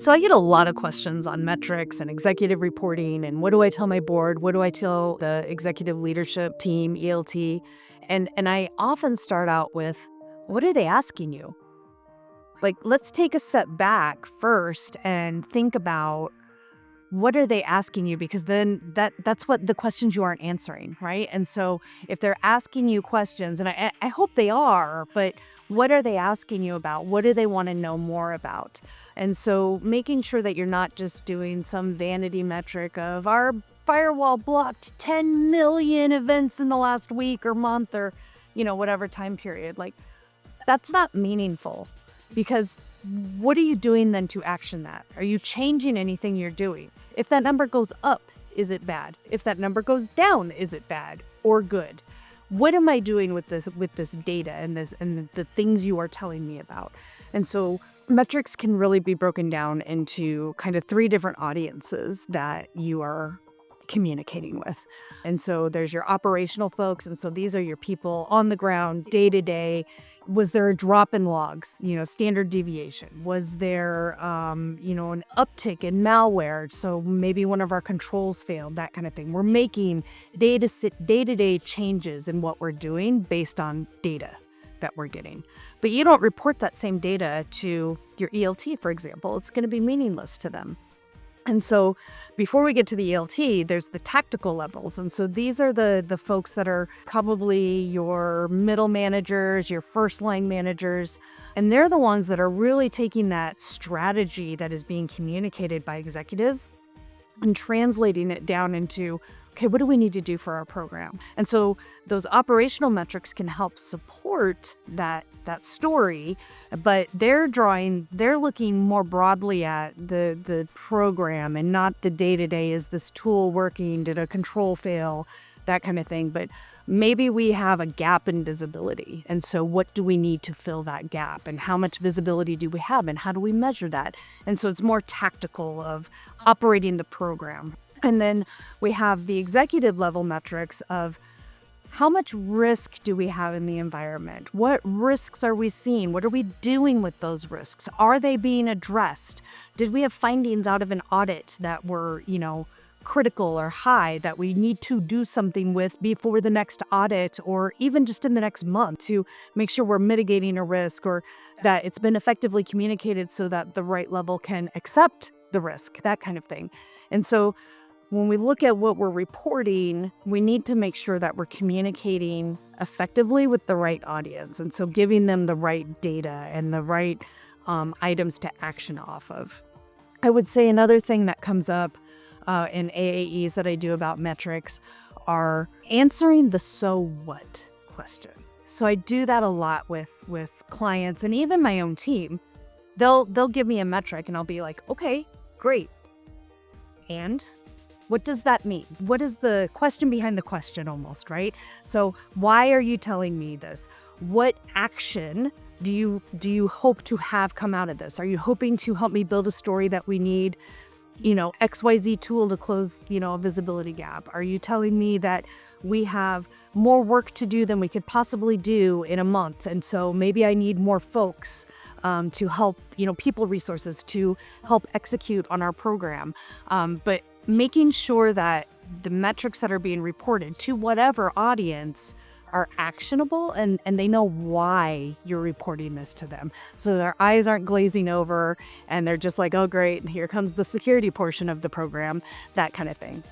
So I get a lot of questions on metrics and executive reporting and what do I tell my board? What do I tell the executive leadership team, ELT? And I often start out with, what are they asking you? Like, let's take a step back first and think about what are they asking you? Because then that's what the questions you aren't answering, right? And so if they're asking you questions, and I hope they are, but what are they asking you about? What do they want to know more about? And so making sure that you're not just doing some vanity metric of our firewall blocked 10 million events in the last week or month or, whatever time period. Like, that's not meaningful, because what are you doing then to action that? Are you changing anything you're doing? If that number goes up, is it bad? If that number goes down, is it bad or good? What am I doing with this data and the things you are telling me about? And so metrics can really be broken down into kind of 3 different audiences that you are communicating with. And so there's your operational folks. And so these are your people on the ground, day to day. Was there a drop in logs, standard deviation? Was there, an uptick in malware? So maybe one of our controls failed, that kind of thing. We're making day-to-day changes in what we're doing based on data that we're getting. But you don't report that same data to your ELT, for example. It's going to be meaningless to them. And so before we get to the ELT, there's the tactical levels. And so these are the folks that are probably your middle managers, your first line managers. And they're the ones that are really taking that strategy that is being communicated by executives and translating it down into, okay, what do we need to do for our program? And so those operational metrics can help support that story, but they're looking more broadly at the program and not the day-to-day. Is this tool working? Did a control fail? That kind of thing. But maybe we have a gap in visibility. And so what do we need to fill that gap? And how much visibility do we have? And how do we measure that? And so it's more tactical of operating the program. And then we have the executive level metrics of how much risk do we have in the environment? What risks are we seeing? What are we doing with those risks? Are they being addressed? Did we have findings out of an audit that were, critical or high that we need to do something with before the next audit, or even just in the next month, to make sure we're mitigating a risk, or that it's been effectively communicated so that the right level can accept the risk, that kind of thing. And so when we look at what we're reporting, we need to make sure that we're communicating effectively with the right audience. And so giving them the right data and the right items to action off of. I would say another thing that comes up in AAEs that I do about metrics are answering the so what question. So I do that a lot with clients and even my own team. They'll give me a metric and I'll be like, okay, great. And what does that mean? What is the question behind the question almost, right? So why are you telling me this? What action do you hope to have come out of this? Are you hoping to help me build a story that we need, XYZ tool to close, a visibility gap? Are you telling me that we have more work to do than we could possibly do in a month? And so maybe I need more folks to help, people resources to help execute on our program. But making sure that the metrics that are being reported to whatever audience are actionable and they know why you're reporting this to them. So their eyes aren't glazing over and they're just like, oh, great, and here comes the security portion of the program, that kind of thing.